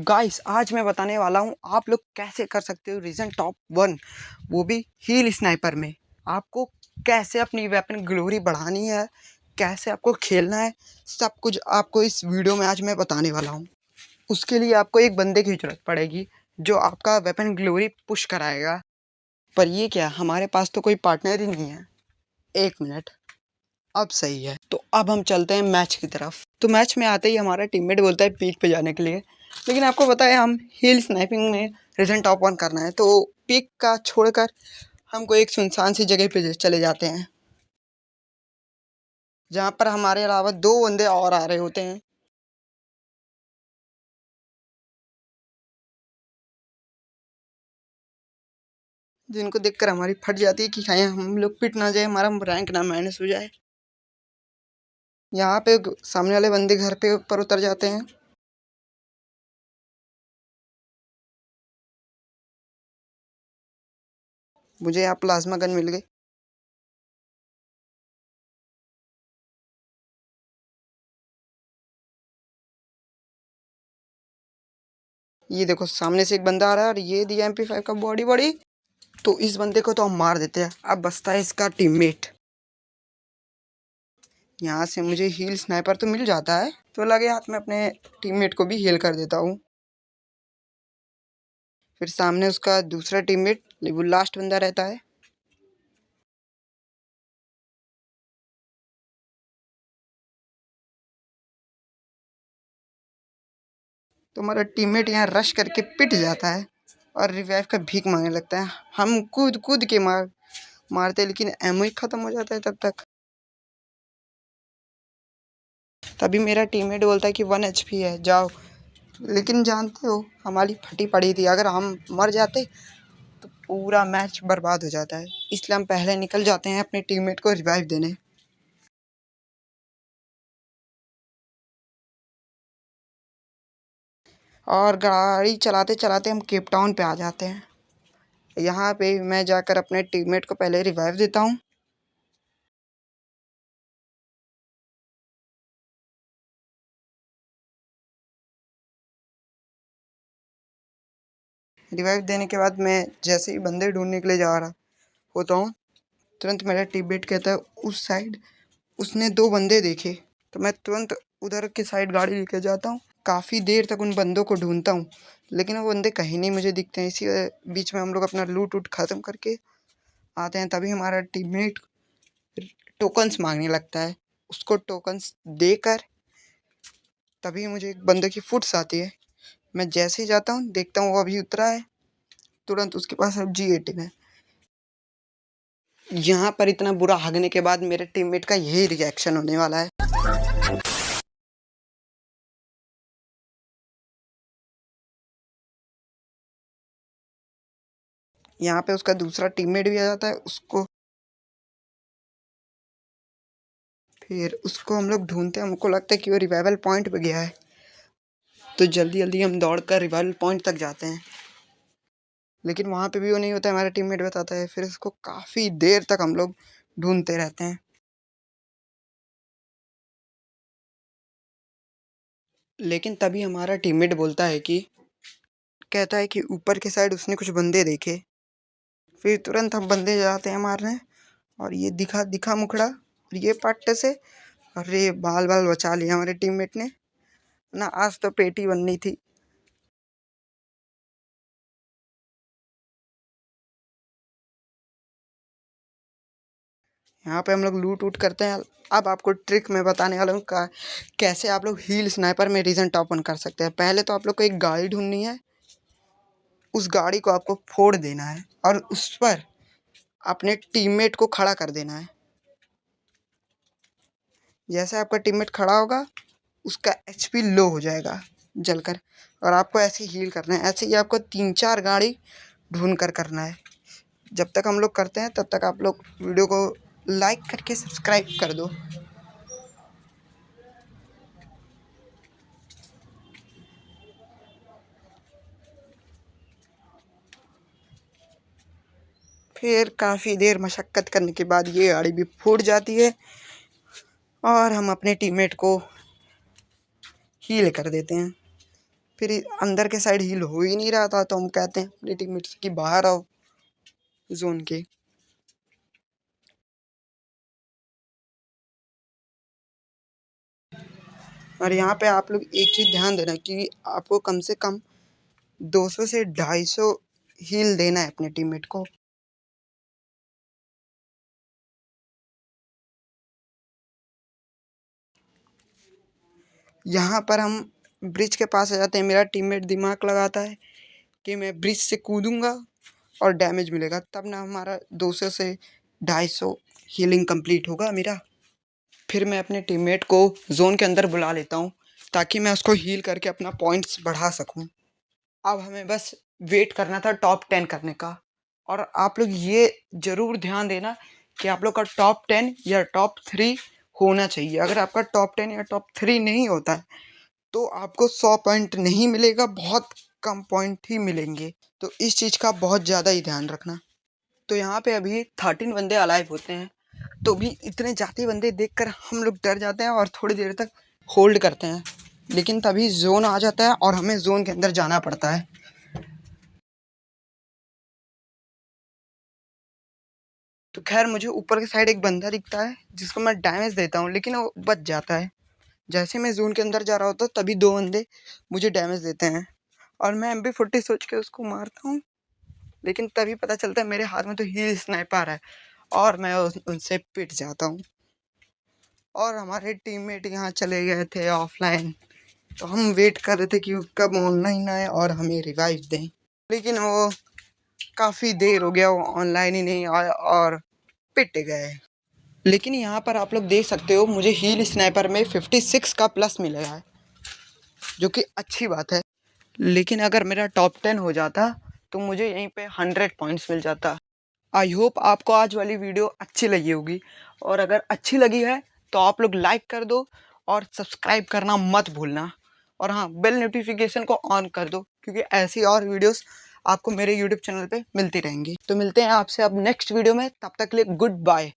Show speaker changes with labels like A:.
A: Guys आज मैं बताने वाला हूँ आप लोग कैसे कर सकते हो रीजन टॉप 1, वो भी हील स्नाइपर में। आपको कैसे अपनी वेपन ग्लोरी बढ़ानी है, कैसे आपको खेलना है, सब कुछ आपको इस वीडियो में आज मैं बताने वाला हूँ। उसके लिए आपको एक बंदे की ज़रूरत पड़ेगी जो आपका वेपन ग्लोरी पुश कराएगा। पर ये क्या, हमारे पास तो कोई पार्टनर ही नहीं है। एक मिनट, अब सही है। तो अब हम चलते हैं मैच की तरफ। तो मैच में आते ही हमारा टीममेट बोलता है पीक पे जाने के लिए, लेकिन आपको पता है हम हील स्नाइपिंग में रीजन टॉप 1 करना है, तो पीक का छोड़कर हमको एक सुनसान सी जगह पे चले जाते हैं जहाँ पर हमारे अलावा 2 बंदे और आ रहे होते हैं। जिनको देखकर हमारी फट जाती है कि कहीं हम लोग पिट ना जाए, हमारा रैंक ना माइनस हो जाए। यहाँ पे सामने वाले बंदे घर पे ऊपर उतर जाते हैं। मुझे यहाँ प्लाज्मा गन मिल गई। ये देखो सामने से एक बंदा आ रहा है और ये दिया MP5 का बॉडी बॉडी। तो इस बंदे को तो हम मार देते हैं। अब बचता है इसका टीममेट। यहाँ से मुझे हील स्नाइपर तो मिल जाता है, तो लगे हाथ में अपने टीममेट को भी हील कर देता हूँ। फिर सामने उसका दूसरा टीममेट, वो लास्ट बंदा रहता है। तो हमारा टीममेट यहाँ रश करके पिट जाता है और रिवाइव का भीख मांगने लगता है। हम कूद कूद के मारते, लेकिन एमओ ही खत्म हो जाता है तब तक। तभी मेरा टीममेट बोलता है कि 1 HP है, जाओ। लेकिन जानते हो हमारी फटी पड़ी थी, अगर हम मर जाते तो पूरा मैच बर्बाद हो जाता है। इसलिए हम पहले निकल जाते हैं अपने टीममेट को रिवाइव देने। और गाड़ी चलाते चलाते हम केप टाउन पे आ जाते हैं। यहाँ पे मैं जाकर अपने टीममेट को पहले रिवाइव देता हूँ। रिवाइव देने के बाद मैं जैसे ही बंदे ढूंढने के लिए जा रहा होता हूँ, तुरंत मेरा टीममेट कहता है उस साइड उसने 2 बंदे देखे। तो मैं तुरंत उधर की साइड गाड़ी लेके जाता हूँ। काफ़ी देर तक उन बंदों को ढूंढता हूँ, लेकिन वो बंदे कहीं नहीं मुझे दिखते हैं। इसी बीच में हम लोग अपना लूट वूट ख़त्म करके आते हैं। तभी हमारा टीममेट टोकन्स मांगने लगता है। उसको टोकन्स देकर तभी मुझे एक बंदे की फुट्स आती है। मैं जैसे ही जाता हूँ, देखता हूँ वो अभी उतरा है, तुरंत उसके पास अब G18 है। यहाँ पर इतना बुरा हगने के बाद मेरे टीममेट का यही रिएक्शन होने वाला है। यहाँ पे उसका दूसरा टीममेट भी आ जाता है। फिर उसको हम लोग ढूंढते हैं। हमको लगता है कि वो रिवाइवल पॉइंट पे गया है, तो जल्दी जल्दी हम दौड़कर रिवाइवल पॉइंट तक जाते हैं। लेकिन वहाँ पे भी वो नहीं होता है, हमारा टीममेट बताता है। फिर उसको काफ़ी देर तक हम लोग ढूंढते रहते हैं। लेकिन तभी हमारा टीममेट बोलता है कि कहता है कि ऊपर के साइड उसने कुछ बंदे देखे। फिर तुरंत हम बंदे जाते हैं मारने, और ये दिखा दिखा मुखड़ा और ये पट्टे से, अरे बाल बाल बचा लिया हमारे टीममेट ने ना। आज तो पेटी बननी थी। यहाँ पे हम लोग लूट वूट करते हैं। अब आपको ट्रिक मैं बताने वाला हूँ का कैसे आप लोग हील स्नाइपर में रीजन टॉप 1 कर सकते हैं। पहले तो आप लोग को एक गाड़ी ढूंढनी है, उस गाड़ी को आपको फोड़ देना है और उस पर अपने टीममेट को खड़ा कर देना है। जैसे आपका टीममेट खड़ा होगा, उसका HP लो हो जाएगा जलकर, और आपको ऐसे ही हील करना है। ऐसे ही आपको 3-4 गाड़ी ढूंढ कर करना है। जब तक हम लोग करते हैं तब तक आप लोग वीडियो को लाइक करके सब्सक्राइब कर दो। फिर काफ़ी देर मशक्क़त करने के बाद ये गाड़ी भी फूट जाती है और हम अपने टीममेट को हील कर देते हैं। फिर अंदर के साइड हील हो ही नहीं रहा था, तो हम कहते हैं अपनी टीममेट्स की बाहर आओ जोन के। और यहाँ पे आप लोग एक चीज़ ध्यान देना कि आपको कम से कम 200 से 250 हील देना है अपने टीममेट को। यहाँ पर हम ब्रिज के पास आ जाते हैं। मेरा टीममेट दिमाग लगाता है कि मैं ब्रिज से कूदूंगा और डैमेज मिलेगा, तब ना हमारा 200 से 250 हीलिंग कंप्लीट होगा मेरा। फिर मैं अपने टीममेट को जोन के अंदर बुला लेता हूँ ताकि मैं उसको हील करके अपना पॉइंट्स बढ़ा सकूँ। अब हमें बस वेट करना था टॉप 10 करने का। और आप लोग ये ज़रूर ध्यान देना कि आप लोग का टॉप 10 या टॉप 3 होना चाहिए। अगर आपका टॉप 10 या टॉप 3 नहीं होता है तो आपको 100 पॉइंट नहीं मिलेगा, बहुत कम पॉइंट ही मिलेंगे। तो इस चीज़ का बहुत ज़्यादा ही ध्यान रखना। तो यहाँ पे अभी 13 बंदे अलाइव होते हैं, तो भी इतने ज़्यादा बंदे देखकर हम लोग डर जाते हैं और थोड़ी देर तक होल्ड करते हैं, लेकिन तभी जोन आ जाता है और हमें जोन के अंदर जाना पड़ता है। तो खैर मुझे ऊपर की साइड एक बंदा दिखता है जिसको मैं डैमेज देता हूँ, लेकिन वो बच जाता है। जैसे मैं जोन के अंदर जा रहा होता तभी 2 बंदे मुझे डैमेज देते हैं और मैं MP40 सोच के उसको मारता हूँ, लेकिन तभी पता चलता है मेरे हाथ में तो हील स्नाइपर है और मैं उनसे पिट जाता हूँ। और हमारे टीममेट यहाँ चले गए थे ऑफलाइन, तो हम वेट कर रहे थे कि वो कब ऑनलाइन आए और हमें रिवाइव दें, लेकिन वो काफ़ी देर हो गया, वो ऑनलाइन ही नहीं आया और पिट गए। लेकिन यहाँ पर आप लोग देख सकते हो मुझे हील स्नाइपर में 56 का प्लस मिला है, जो कि अच्छी बात है। लेकिन अगर मेरा टॉप 10 हो जाता तो मुझे यहीं पे 100 पॉइंट्स मिल जाता। आई होप आपको आज वाली वीडियो अच्छी लगी होगी, और अगर अच्छी लगी है तो आप लोग लाइक कर दो और सब्सक्राइब करना मत भूलना। और हाँ, बेल नोटिफिकेशन को ऑन कर दो, क्योंकि ऐसी और वीडियोस आपको मेरे यूट्यूब चैनल पे मिलती रहेंगी। तो मिलते हैं आपसे अब नेक्स्ट वीडियो में, तब तक के लिए गुड बाय।